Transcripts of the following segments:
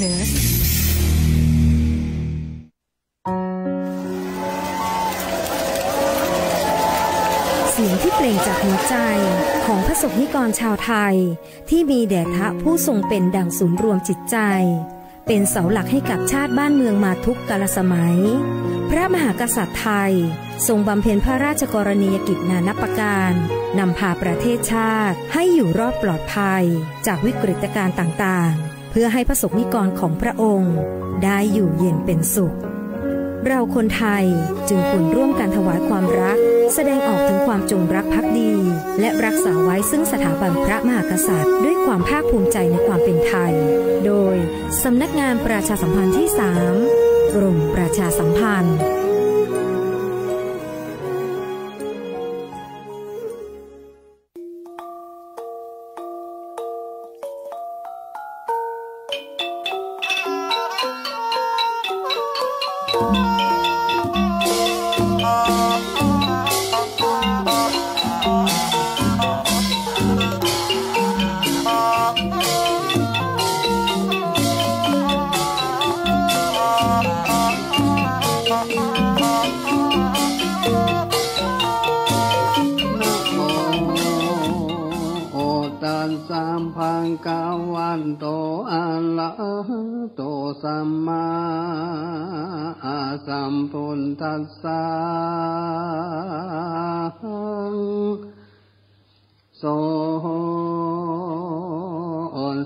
ฮิรตซ์เสียงที่เปล่งจากหัวใจของพระสงฆ์นิกรชาวไทยที่มีแด่พระผู้ทรงเป็นดั่งศูนย์รวมจิตใจเป็นเสาหลักให้กับชาติบ้านเมืองมาทุกกาลสมัยพระมหากษัตริย์ไทยทรงบำเพ็ญพระราชกรณียกิจนานับประการนำพาประเทศชาติให้อยู่รอดปลอดภัยจากวิกฤตการณ์ต่างๆเพื่อให้พระสงฆ์นิกรของพระองค์ได้อยู่เย็นเป็นสุขเราคนไทยจึงควรร่วมกันถวายความรักแสดงออกถึงความจงรักภักดีและรักษาไว้ซึ่งสถาบันพระมหากษัตริย์ด้วยความภาคภูมิใจในความเป็นไทยโดยสำนักงานประชาสัมพันธ์ที่ 3 กรมประชาสัมพันธ์สัมพุทธัสสะโส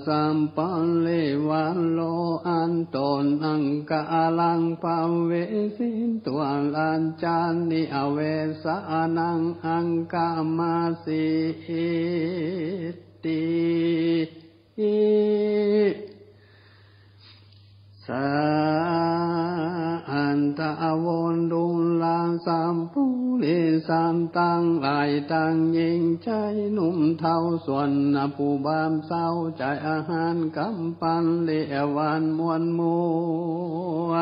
สัมปันเลวันโลอันตนังกาลังภเวสินตัวลัญจานิอเวสานังอังกามาสิติสาอันตะวนดุลลาสัมปุริสันตังหลายตังยิงใจหนุ่มเท่าส่วนผู้บามเศร้าใจอาหารกำปันเลี้ยวันมวลมัว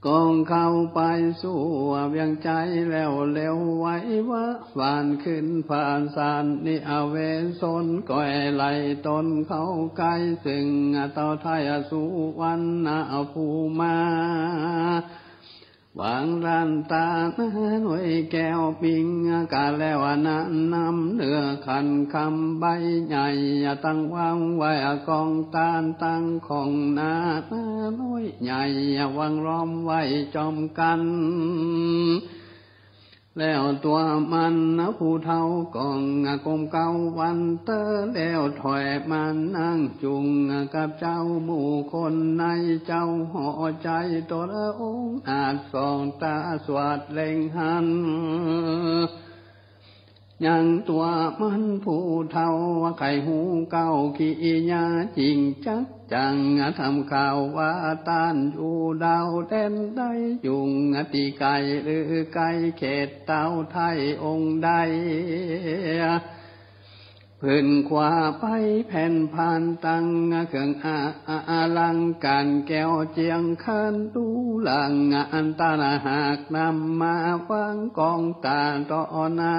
กองเข้าไปสู่เวียงใจแล้วเร็วไว้ว่าฝานขึ้นผ่านสานนิอเวสนก่อยไหลตนเข้าใกล้ซึ่งเต่าไทยสุวรรณภูมาวางรันตาหน่วยแก้วปิงกาแล้วนั้นนำเนื้อขันคำใบใหญ่ตั้งวางไว้กองตาลตั้งของนาน้อยใหญ่วางล้อมไว้จอมกันแล้วตัวมันผู้เท่ากองกลมเก้าวันเตอแล้วถอยมันนั่งจุงกับเจ้าหมู่คนในเจ้าห่อใจตัวองค์อาจส่องตาสวัสดเล็งหันยังตัวมันผู้เท่าไข่หูเก้าขี้ยาจริงจักจังทำข่าวว่าตานอยู่ดาวแดนใดยุงตีไก่หรือไก่เขตเต้าไทยองค์ใดพื้นขวาไปแผ่นผ่านตังเครื่องอาลังการแก้วเจียงคันดูหลังอันตาหากนำมาวางกองตาต่อหน้า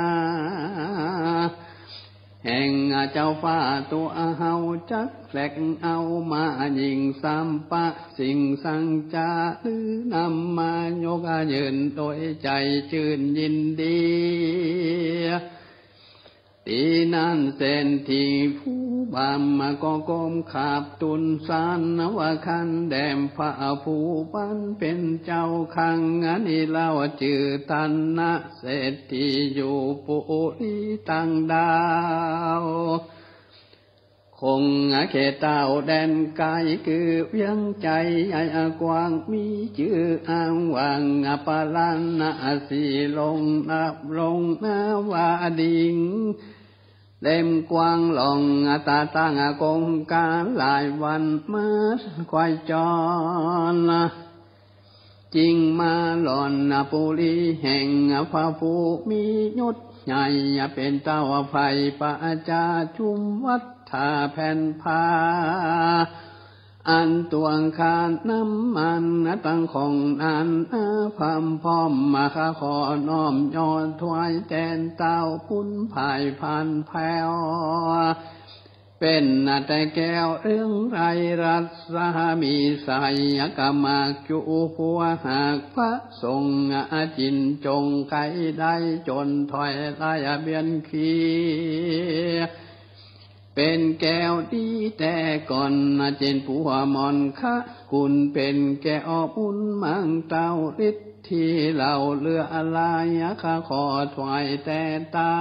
แห่งเจ้าฟ้าตัวเฮาจักแฝกเอามายิงสัมปะสิ่งสังจาหรือนำมายกยืนโดยใจชื่นยินดีตีนั่นเส้นที่ผู้บามก็ก้มขาบตุนสานนวคันแดมพระผู้ปันเป็นเจ้าคังนี้เล่าจือตันนะเศรษฐีอยู่ปุริตังดาวคงเขตเต้าแดนไกลคือเวียงใจใหญ่กว้างมีชื่ออ้างวางปาลันนาสีลงนับลงนาวาดิงเล่มกว้างหลงตาตั้งกงการหลายวันมาควายจรจริงมาหล่อนปุรีแห่งพระผู้มียศใหญ่เป็นเต้าไฟปะจาชุมวัดทาแผ่นผ้าอันตวงคานน้ำมันตั้งของนันพำพร้อมมาขอน้อมย้อนถวายแทนเต้าพุนภายพันแผ่ว เป็นแต่แก้วเรื่องไรรัศมีใสกะมากจุผัวหากพระทรงจินจงไขได้จนถอยลายเบียนขีเป็นแก้วดีแต่ก่อนเจนผัวมอนคะคุณเป็นแก้วอุ่นมังเต้าฤทธิ์ที่เราเลือลายข้าขอถวายแต่เต้า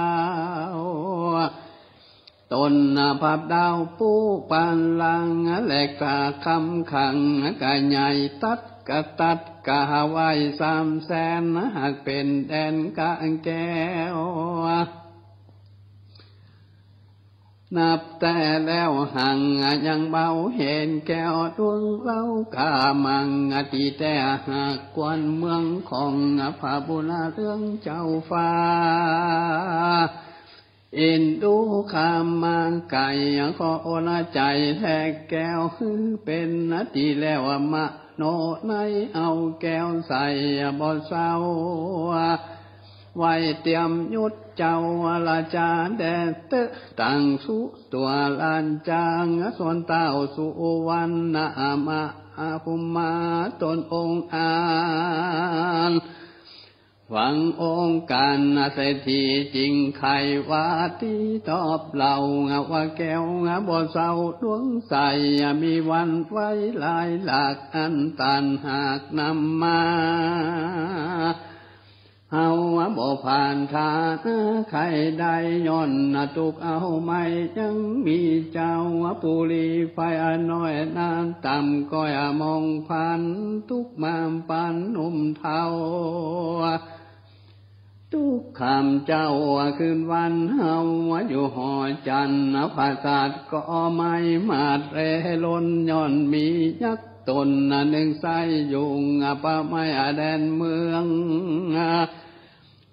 ตนภาพดาวปูปานลังและกะคำขังกะใหญ่ตัดกะตัดกะไว้300,000หากเป็นแดนกะแก้วนับแต่แล้วหังยังเบาเห็นแก้วดวงเล่ากามังตีแต่หากกวนเมืองของพระบุญเรื่องเจ้าฟ้าอินดูคำมังไก่ขอโอนาใจแท้แก้วเป็นนาทีแล้วมะโนในเอาแก้วใส่บ่เศร้าไว้เตรียมยุดเจ้าราชาแดดเตะตั้งสุตัวลานจางส่วนเต้าสุวรรณมาภูมาตนองค์อานหวังองค์การเศรษฐีจริงใครว่าที่ตอบเราว่าแก้วบ่เศร้าดวงใสมีวันไว้หลายหลักอันตันหากนำมาเฮาบ่ผ่านทางใครได้ย้อนตุกเอาไม่ยังมีเจ้าปุรีไฟน้อยนานต่ำก้อยมองพันทุกมามปันนุ่มเทาทุกคำเจ้าคืนวันเฮาอยู่หอจันทร์ภาษาก็ไม่มาดเรล้นย้อนมียักษ์ตนหนึ่งใสยุงป่าไม้แดนเมือง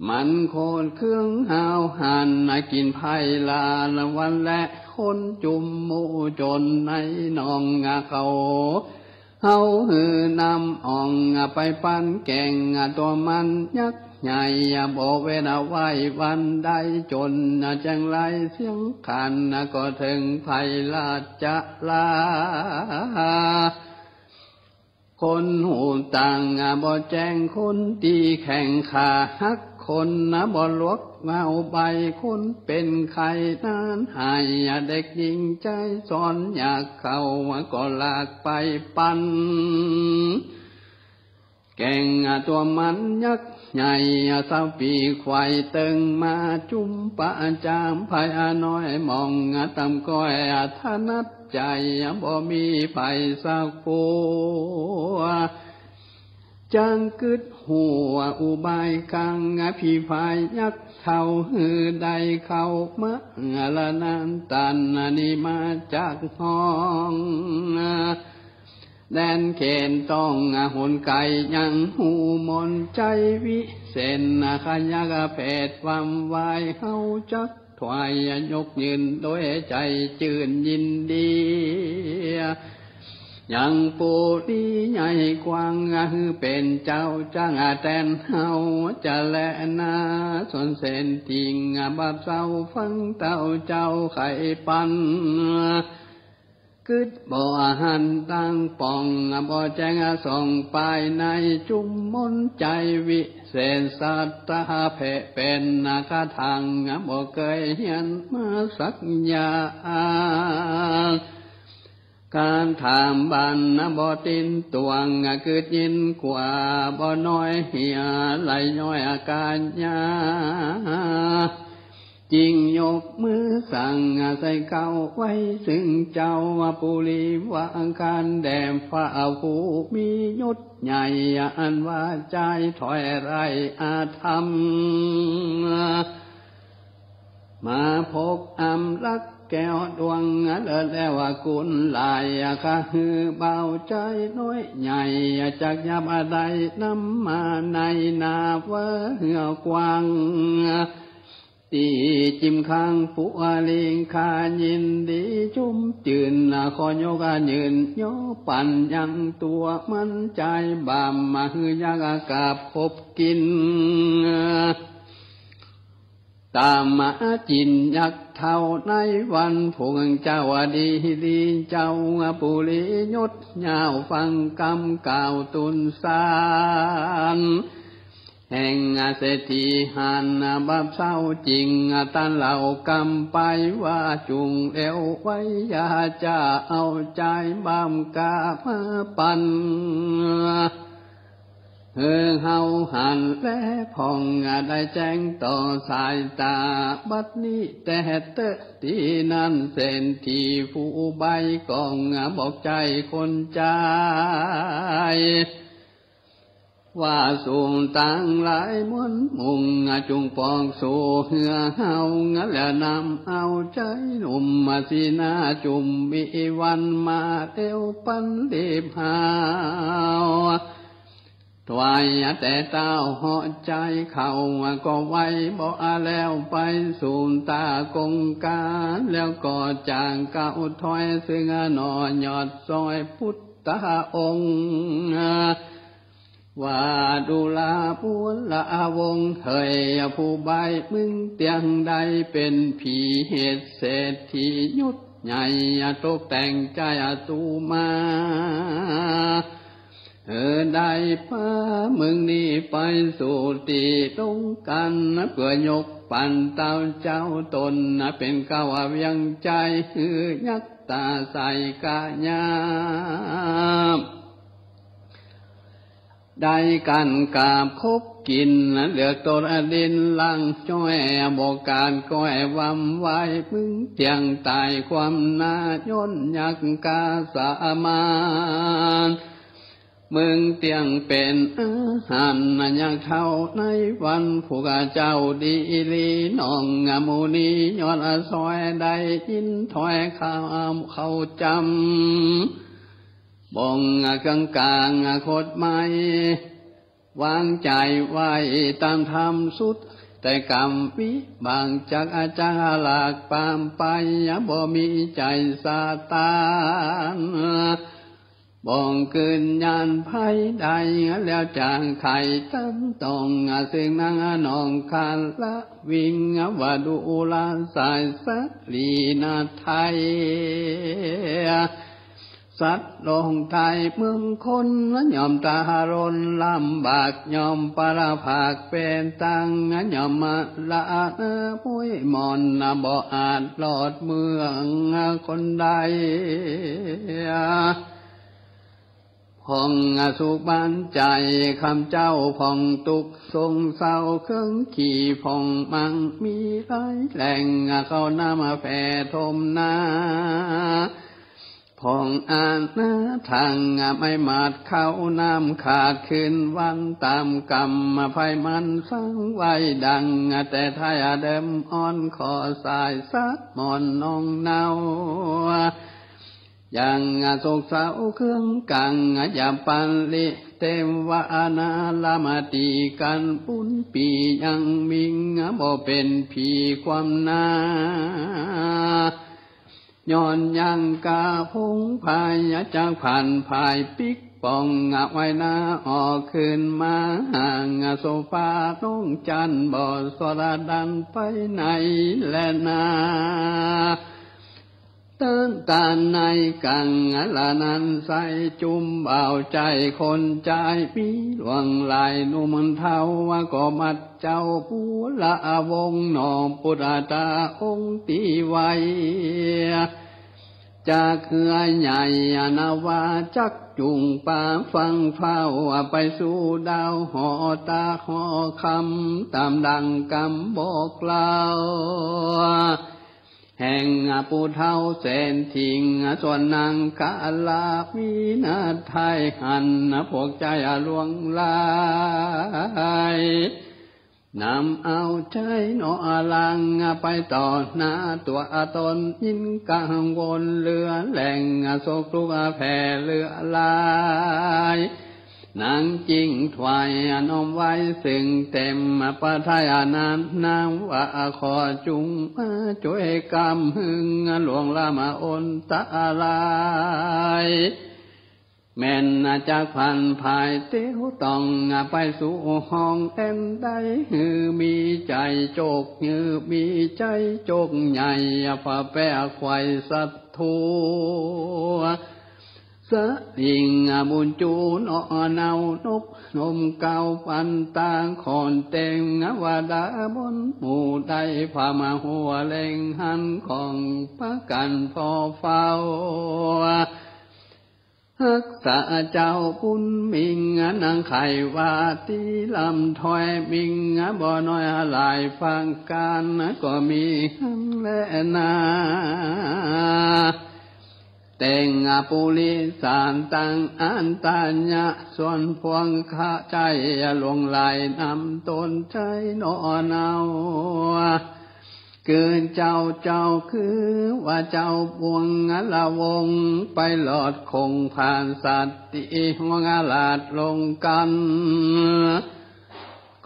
มันโคตรเครื่องหาวหันกินไผ่ลาละวันและคนจุมหมู่จนในหนองเขาเฮาหือนำอ่องไปปั้นแกงตัวมันยักษ์ใหญ่บ่เว้นไว้วันใดจนจังไรเสียงขันก็ถึงไผ่ลาจะลาคนหูต่างบ่แจ้งคนตีแข่งขาฮักคนบ่ลวกเงาใบคนเป็นใครนั้นหายเด็กหญิงใจสอนอยากเข้าก็ลากไปปั่นแก่งตัวมันยักษ์ใหญ่สาวปีควายตึงมาจุ่มปะจามภายน้อยมองตำก้อยทนัดใจบ่มีไผสักผู้จังกึดหัวอุบายกังพี่พายยักษ์เท่าหือใดเข้ามาละนานตันนี่มาจากห้องแดนเขนต้องหุ่นไก่ยังหูมนใจวิเศษขยักเพศความวายเฮาจักถวายยกยืนโดยใจจื่นยินดียังปูดีใหญ่กว้างคือเป็นเจ้าจ้างแตนเฮาจะแลนาส่วนเส้นติงบาปเศร้าฟังเต้าเจ้าไข่ปันกึดบ่หันตั้งป่องบ่แจ้งส่องไปในจุมมนใจวิเศษสัตตาเพเป็นคาทางบ่เคยเห็นมาสักอย่างการถามบันบ่ตินตวงกึดยินกว่าบ่น้อยเหียไหลย้อยอาการยาจริงยกมือสั่งใส่เก้าไว้ซึ่งเจ้าปุรีวางการแดมฝ่าผู้มียศใหญ่อันว่าใจถอยไรอาธรรมมาพกอำลักแก้วดวงแล้วกุลลายข้าฮือเบาใจน้อยใหญ่จากยับอะไรนำมาในนาเวเหือกวางตีจิมข้างผู้ลิงขายินดีจุ่มจืนขอโยกยืนโยปั่นยังตัวมันใจบามมาฮือยากกาบพบกิน ตามมาจินยักเท่าในวันพวงเจ้าดีดีเจ้าปุริยศยาวฟังกำกล่าวตุนสารแห่งเศรษฐีหันบับเศร้าจริงตันเหล่ากำไปว่าจุงเอวไว้ยาจะเอาใจบำกามาปันเฮาหันและพองได้แจ้งต่อสายตาบัดนี้แต่เตะที่นั่นเส้นที่ผู้ใบกองบอกใจคนใจว่าสูงต่างหลายมวนมุงจุงปองสู่เหือเฮาแล้วนำเอาใจหนุ่มมาสีนาจุมมีวันมาเอวปันเดีบหาวถวายแต่เต้าเหาะใจเข้าก็ไว้บ่แล้วไปสู่ตากงการแล้วก็จางเก่าถอยซึ่งนอยอดซอยพุทธองค์ว่าดูลาปุละวงเฮยผู้ใบมึงเตียงใดเป็นผีเหตุเศรษฐียุดใหญ่ตกแต่งใจตูมาได้พามึงนี่ไปสู่ตีตรงกันเพื่อยกปั่นเต้าเจ้าตนเป็นก้าวเวียงใจยักตาใส่กะยามได้กันกาบคบกินเหลือตัวดินลังจ้อยบอกการก้อยวำไว้มึงเตียงตายความนาย่นยักกาสามานมึงเตียงเป็นอาหารยักเท่าในวันผู้กาเจ้าดีลีน้องมูนีย้อนซอยได้ยินถอยข้ามเขาจำบ่งกลางกลางโคตรไม่วางใจไว้ตามธรรมสุดแต่กรรมวิบางจากอาจารย์หลากปามไปบ่มีใจสาตานบ่งเกินยานไพ่ใดแล้วจางไข่ตั้งตองซึ่งนางนองคานละวิ่งว่าดูลาสายสักลีนาไทยสัตว์ลงไทยเมืองคนยอมตาหรนลำบากยอมปราภาคเป็นตังยอมมาละพุ้ยมอนบ่อาจหลอดเมืองคนใดพองสุขบ้านใจคำเจ้าพองตุกทรงเศร้าเครื่องขี่พองมังมีหลายแหล่งเข้าน้ำแผ่ทมนาพองอ่านทางไม่มาดเข้าน้ำขาดคืนวันตามกรรมภัยมันสร้างไว้ดังแต่ไทยเดิมอ่อนขอสายสักมอนนองเนายังโศกเศร้าเครื่องกังอย่าปันลิเต็มวานาลามาตีกันปุ้นปียังมิงบ่เป็นผีความนาย้อนยังกาพงพายจากผ่านภายปิกป่องไว้นาออกคืนมาห่างโซฟาน้องจันบ่สระดันไปไหนและนาตั้งตาในกังละนั้นใส่จุ่มเบาใจคนใจมีหลวงลายนุ่มเท่าว่าก็มัดเจ้าผู้ละวงนองปุตตาองค์ตีไว้จากเหือใหญ่นาวาจักจุงป่าฟังเฝ้าไปสู่ดาวหอตาหอคำตามดังกำบอกเล่าแห่งปูเท่าเส้นทิ้งส่วนนางกาลาวินาไทยหันพวกใจลวงลายนำเอาใจนอลังไปต่อหน้าตัวตนยินกังวลเรือแหล่งโศกทุกข์แผ่เรือลายนางจริงถวายน้อมไว้ซึ่งเต็มปะทายนานนางว่าขอจุงมาช่วยกำหึงหลวงละมาอนตาลาย แม่นจากพันภายเตี้ยวต้องไปสู่ห้องเอ็นได้หือมีใจโจกหือมีใจโจกใหญ่พาแปะควายสัตทูสะอิงบุญจูนอเนานบนมเก่าปันตางคอนเต็งวาดาบนหมู่ใดพามาหัวเล็งหันของพระกันพอเฝ้ารักษาเจ้าปุณมิงนางไขวาตีลำถอยมิงบ่น้อยหลายฟังการก็มีหันและนาแต่งปุริสานตังอันตัญญะส่วนพวงข้าใจลงไหลนำตนใจนอนเอาเกินเจ้าคือว่าเจ้าบวงละวงไปหลอดคงผ่านสัตติหัวงลาดลงกัน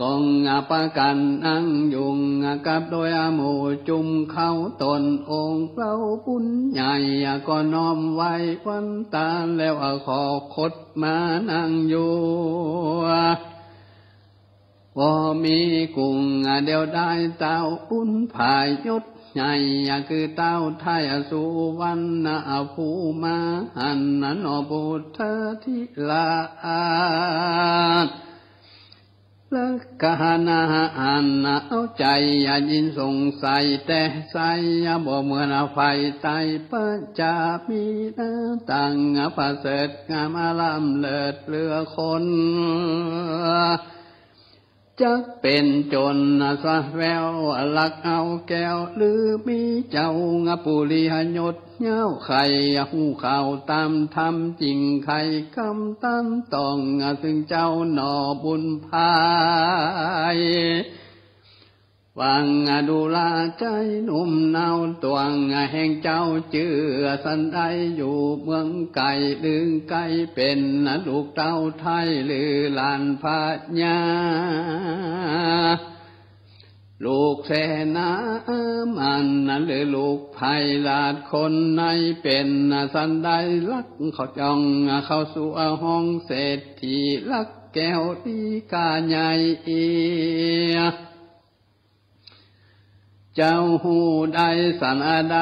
กองประกันนั่งยุงกับโดยหมู่จุมเข้าตนองค์เราปุญใหญ่ก็น้อมไว้วันตาแล้วขอคดมานั่งอยู่ว่ามีกุ้งเดียวได้เต้าปุ้นผายยศใหญ่คือเต้าไทยสุวรรณภูมาหันนอบุตรทิลาละกานาอันเอาใจยินสงสัยแต่ใสบ่เหมือนไฟไตปัจจามีต่างประเสริฐงามลำเลิศเลือคนจักเป็นจนสะแววลักเอาแก้วหรือมีเจ้าปุริหยศเย้าไข่หูข่าวตามทำจริงไข่คำตั้นต้องซึ่งเจ้าหนอบุญพายวังดูลาใจหนุ่มเนาตัวแห่งเจ้าเจือสันใดอยู่เมืองไก่ลืงไก่เป็นลูกเต้าไทยหรือลานพาญาลูกเสนามันหรือลูกไพลาดคนในเป็นสันใดลักเขาจ้องเข้าสู่ห้องเศรษฐีลักแก้วตีกาใหญ่เจ้าหูได้สันใด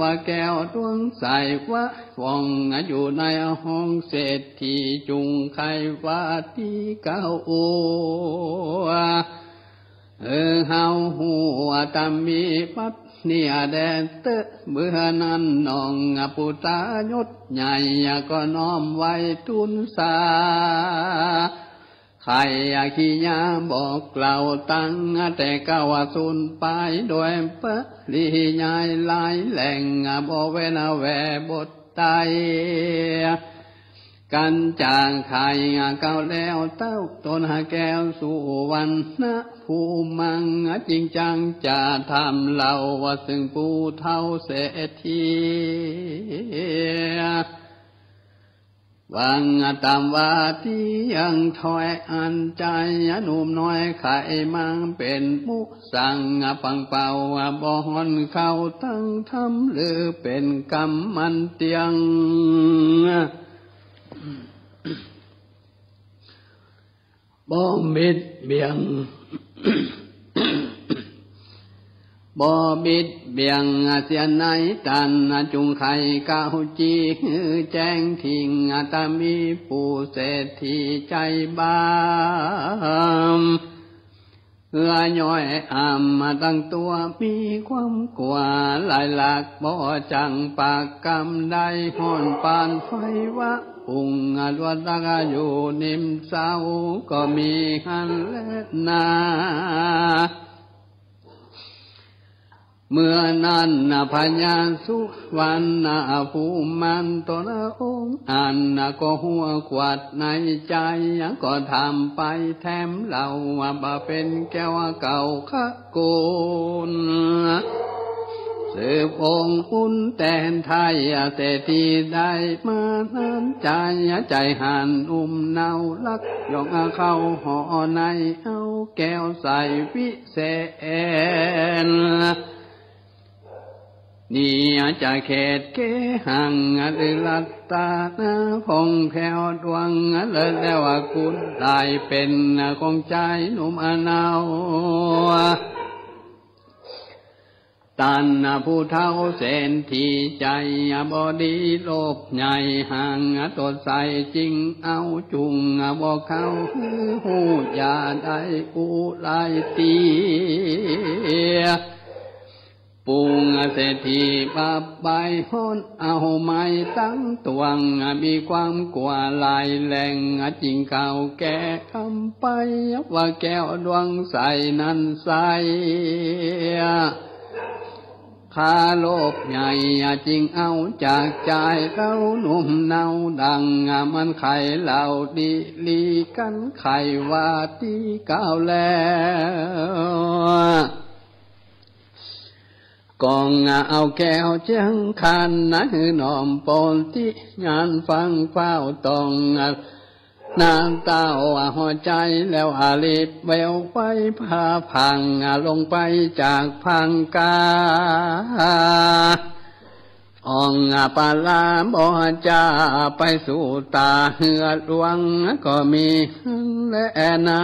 ว่าแก้วดวงใสว่าว่องอยู่ในห้องเศรษฐีจุงไขว่าที่เก้าเฮาหูตามมีปัดเนี่ยแดนเตะเมื่อนั้นน้องปุตายศใหญ่ก็น้อมไว้ทุนสาใครขี้ยาบอกกล่าวตั้งแต่กาวสุนไปโดยเปรียายลายแหล่งบ่เวนแวบทไตกันจางไข่เก่าแล้วเต้าต้นแก้วสู่วันนะผู้มังจริงจังจะทำเล่าว่าซึ่งผู้เท่าเศรษฐีวังตามว่าที่ยังถอยอันใจหนุ่มน้อยไข่มังเป็นมุสังปังเป่าบ่ฮอนเข้าตั้งทำหรือเป็นกรรมมันเตียงบ่มิดเบียงบ่บิดเบียงเสียไหนตันจุงไข่เก้าจีแจ้งทิ้งตามีผู้เศรษฐีใจบ้ามย่อยมาตั้งตัวมีความกลัวหลายหลักบ่จังปากกำได้ห่อนปานไฟวะปุ่งลวดรักอยู่นิ่มเศร้าก็มีหันและนาเมื่อนั้นพญาสุวรรณภูมันตนองค์อันก็หัวขวดในใจก็ทำไปแถมเล่าว่าเป็นแก้วเก่าขะโกนสืบองค์อุ่นแต่นไทยแต่ที่ได้มานั้นใจหันเนาลักยกเข้าห่อในเอาแก้วใส่วิเศษ นี่จะเขตเกหังหรือลัตตานาพงแผ่วดวงแล้วว่าคุณได้เป็นของใจหนุ่มอนาวตันผู้เท่าเส้นที่ใจบอดีโลภใหญ่ห่างตัวใสจริงเอาจุงบอกเขาหูยาได้อุไลตีปุงเศรษฐีบาปใบฮ้อนเอาไม้ตั้งตวงมีความกลัวลายแรงจริงเก่าแก่คำไปว่าแก้วดวงใสนั้นใสข้าโลภใหญ่จริงเอาจากใจเราหนุ่มเนาดังมันไข่เหล่าดีลีกันไข่ว่าที่ก้าวแล้วกองเอาแก้วเจียงคันนะหือหนอมปนที่งานฟังเฝ้าตองน้ำเต้าหัวใจแล้วอาลิบแววไฟพาพังลงไปจากพังกาองปาลาบอจะไปสู่ตาเหือดวงก็มีและนา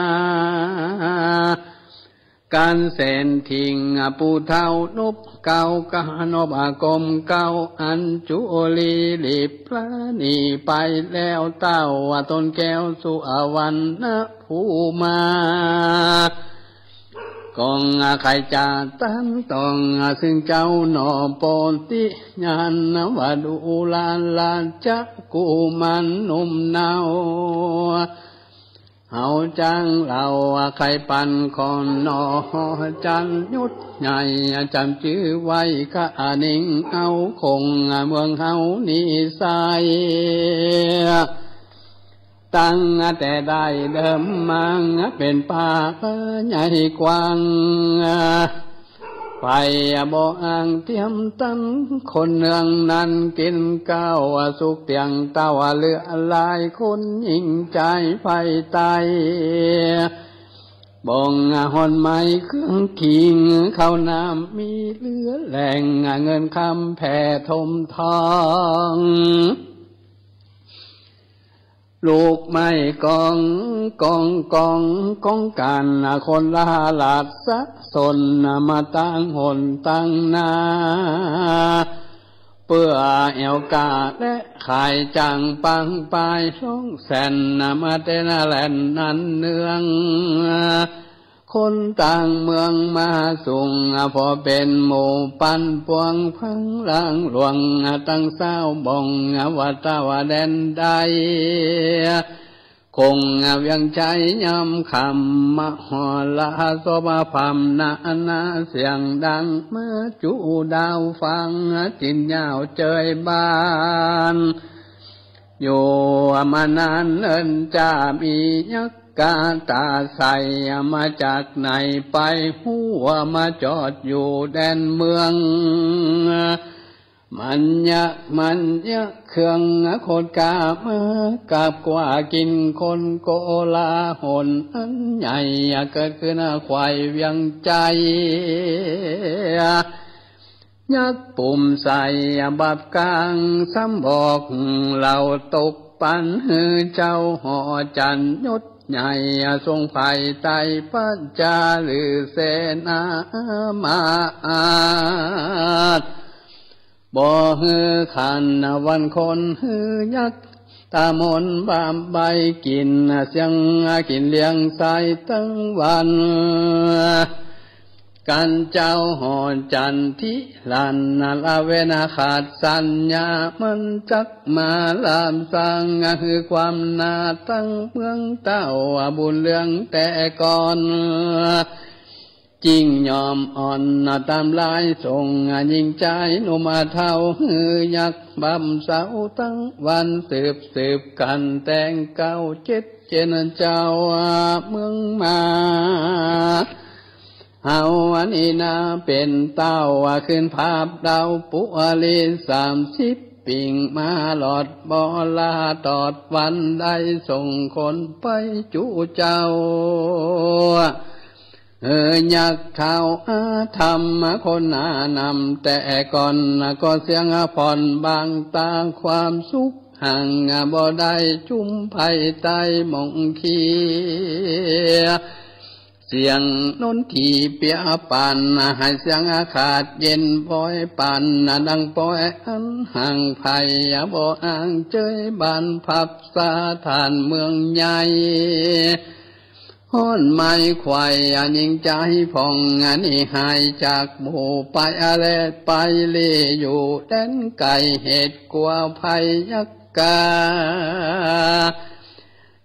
การเส้นทิ้งปูเท่านบเก่ากานบกมเก่าอันจุลีลิบพระนีไปแล้วเต้าต้นแก้วสุอวันนะผู้มากองใครจะตั้งต้องซึ่งเจ้าหนอปนติญาณว่าดูลานลานจักกูมันนุ่มเนาเฮาจังเราใครปันคนนอจันยุดใหญ่จำชื่อไว้กะนิ่งเอาคงเมืองเฮานี่ใสตั้งแต่ได้เดิมมังเป็นป่าใหญ่กว้างไปบ่อ่างเตรียมตั้งคนเนืองนั้นกินก้าวสุกเตียงเต้าเลือลายคนยิ่งใจไฟไตบ่งหอนไม้เครื่องขิงข้าวน้ำมีเหลือแหล่งเงินคำแผ่ทมทองลูกไม้กองกันคนละหลาดสักสนมาตั้งหนตั้งนาเปื่อเอวกาและขายจังปังปลายช่องแสนมาเตนแลนนั้นเนืองคนต่างเมืองมาส่งพอเป็นหมู่ปันปวงพังลังหลวงตั้งเศร้าบ่งวัดตาวแดนใดคงเวียงใจยำคำมหลาโสภาพำนาเสียงดังมาจูดาวฟังจินยาวเจยบานอยู่มานานเอินจะมียักกาตาใสมาจากไหนไปหัวมาจอดอยู่แดนเมืองมันยะเครื่องโคตรกามากับกว่ากินคนโกลาหนอันใหญ่เกิดขึ้นควายเวียงใจยักปุ่มใส่บับกลางซ้ำบอกเราตกปันหือเจ้าหอจันยศใหญ่ทรงไผ่ไตปัจจาหรือเสนามาบ่ฮือขันวันคนฮือยักตามนบามใบกินเสียงกินเลี้ยงใสตั้งวันกันเจ้าหอนจันทิลันลาเวนาขาดสัญญามันจักมาลามสังคือความนาตั้งเมืองเต้าบุญเรื่องแต่ก่อนจริงยอมอ่อนตามลายส่งยิ่งใจหนุ่มเท่าฮือยักบำเสาตั้งวันสืบกันแต่งเก้าเจ็ดเจนเจ้าเมืองมาเฮาอันนี้นาเป็นเต้าขึ้นภาพดาวปุลี30ปิ่งมาหลอดบอลาตอดวันได้ส่งคนไปจูเจ้า ยักษ์เท้าธรรมคนหนานำแต่ก่อนก็เสียงผ่อนบางตาความสุขห่างบ่ได้จุ่มไผ่ใต้มองขี้เสียงนนทีเปียปานให้เสียงอาขาดเย็นปอยปานดังปอยอันห่างไผ่บ่อ่างเจยบานพับสาฐานเมืองใหญ่ฮ้อนไม้ควายยิงใจผ่องนี่หายจากหมู่ไปอะไรไปเล่อยู่แดนไก่เหตุกลัวภัยยักกา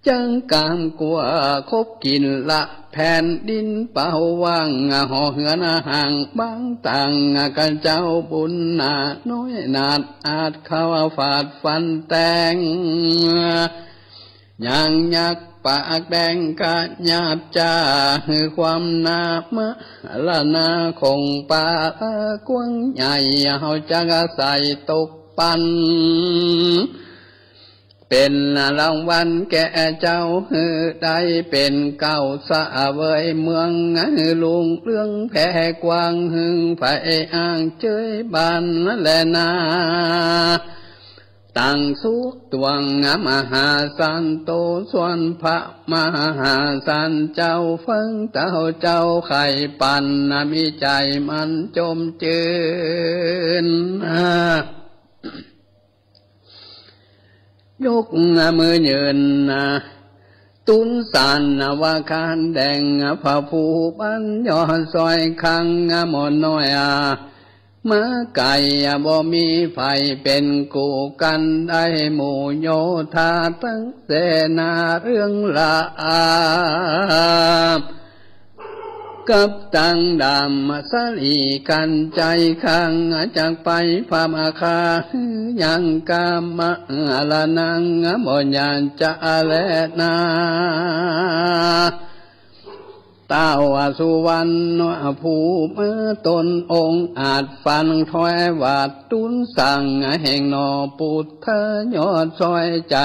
จังกามกลัวคบกินละแผ่นดินเป่าว่างห่อเหือนห่างบางต่างกันเจ้าบุญนาน้อยนาดอาจเข้าฝาดฟันแตงยังยักปากแดงกะหยาบจ้าความนามะละนาคงป่ากว้างใหญ่เฮาจะใส่ตกปันเป็นรางวัลแก่เจ้าได้เป็นเก่าสะเวยเมืองลุงเรื่องแผ่กว้างหึงไฟอ้างเจยบานแลนาตั้งสุตวงมหาสันโตส่วนพระมหาสันเจ้าฟังเจ้าไข่ปันมีใจมันจมจืนยกมือยืนตุนสานว่าคานแดงพระผู้บัญย่อซอยคังหมอนน้อยมาไก่บ่มีไฟเป็นกูกันได้หมู่โยธาตั้งเสนาเรื่องละกับตังดำสลีกันใจข้างจากไปพามาคายังกามะละนังบ่ยานจะแลนาตาวสุวรรณภูมิตนองค์อาจฟันถอยวาดตุนสั่งแห่งนอปุถทะยอดซอยใจ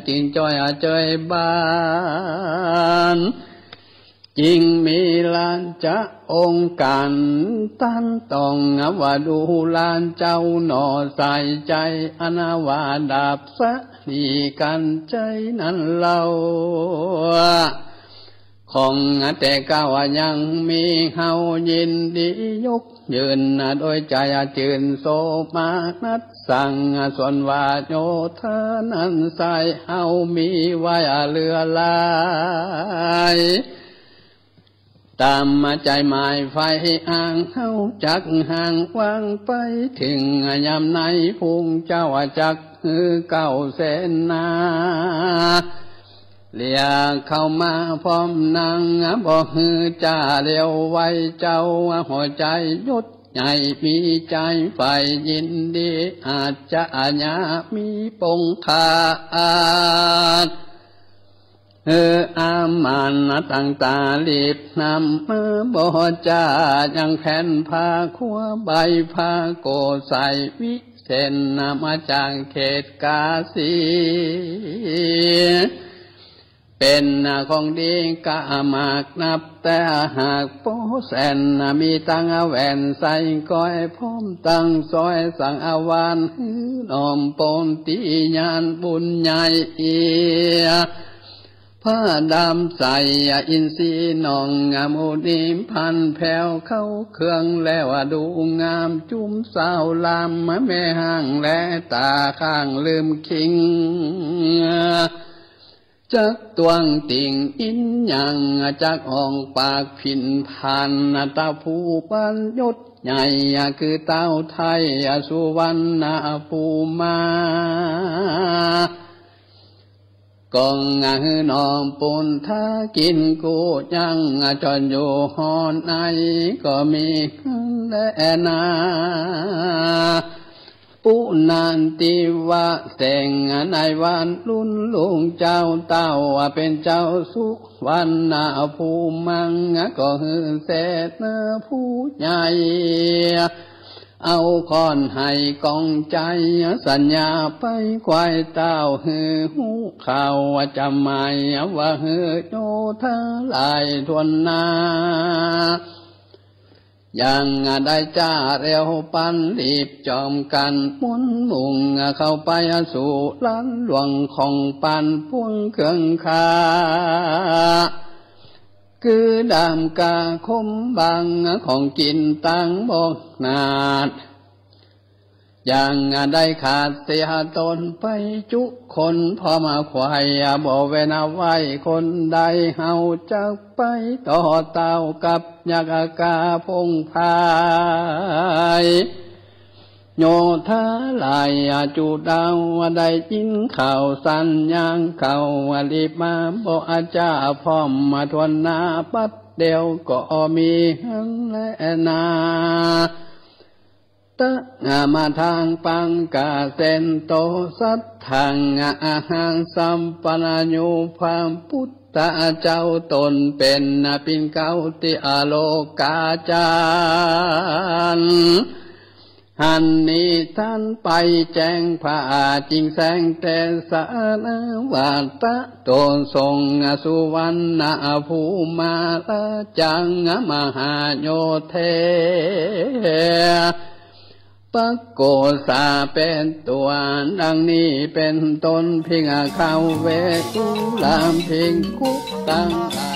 จิงจอยเจยบานจริงมีลานจะองค์การตั้นต้องว่าดูลานเจ้าหนอใส่ใจอนาวาดาบสะดีกันใจนั้นเราของแต่ก้าวยังมีเฮายินดียกยืนโดยใจจืนโสมานัดสั่งส่วนว่าโยธานั้นใส่เฮามีไว้เรือลายตามใจหมายไฟอ่างเฮาจักห่างวางไปถึงยามในพุงเจ้าจักเก้าเสนาเลียเข้ามาพร้อมนางบ่ฮือจ่าเร็วไว้เจ้าหัวใจยศใหญ่มีใจไฟยินดีอาจจะญามีปงคาอามันตั้งตาลีบนำบ่จ่ายังแผ่นผ้าขัวใบผ้าโกใส่วิเศษมาจากเขตกาสีเป็นของดีกะมากนับแต่หากโปแสนมีตังแหวนใส่ก้อยพร้อมตั้งซอยสังอาวานน้อมปนตีญาณบุญใหญ่ผ้าดำใส่อินทรีนองงามอุดิมพันแผ่วเข้าเครื่องแล้วดูงามจุ้มสาวลำแม่ห่างและตาข้างลืมคิงจักตวงติ่งอินยังจักอ่องปากผินพันตาผู้ปัญยศใหญ่คือเต้าไทยสุวรรณภูมากองนอมปุนถ้ากินกูยังจอนอยู่หอนไหนก็มีและนาปุนันติวะแสงในวันรุ่นลุงเจ้าเต้าเป็นเจ้าสุวรรณภูมังก็ฮือเสดผู้ใหญ่ เอาค้อนให้กองใจสัญญาไปควายเต้าหือหูข่าวว่าจะไม่ว่าหือโยธาลายทวนนายังได้จ้าเร็วปันรีบจอมกันมุนมุ่งเข้าไปสู่ล้านหลวงของปันพวงเครื่องคาคือดามกาคมบางของกินตังบอกนาดยังได้ขาดเสียตนไปจุคนพอมาควายบ่เวนาไว้คนใดเฮาจะไปต่อเต้ากับยักษ์กาพงพายโยธาลายจุดาวได้ยินข่าวสัญญาณข่าวรีบมาบอกอาจารย์พร้อมมาทวนนาปัดเดียวก็มีหังและนาตะมาทางปังกาเซนโตสัทธังอาหารสัมปนายุพามพุทธเจ้าตนเป็นปินเก้าติอโลกาจารหันนี้ท่านไปแจ้งพระจริงแสงแต่สานวัตะตนทรงสุวรรณภูมาลจังมหาโยเทปะโกสาเป็นตัวดังนี้เป็นต้นพิงเข้าเวทุลามพิงคุกตังไท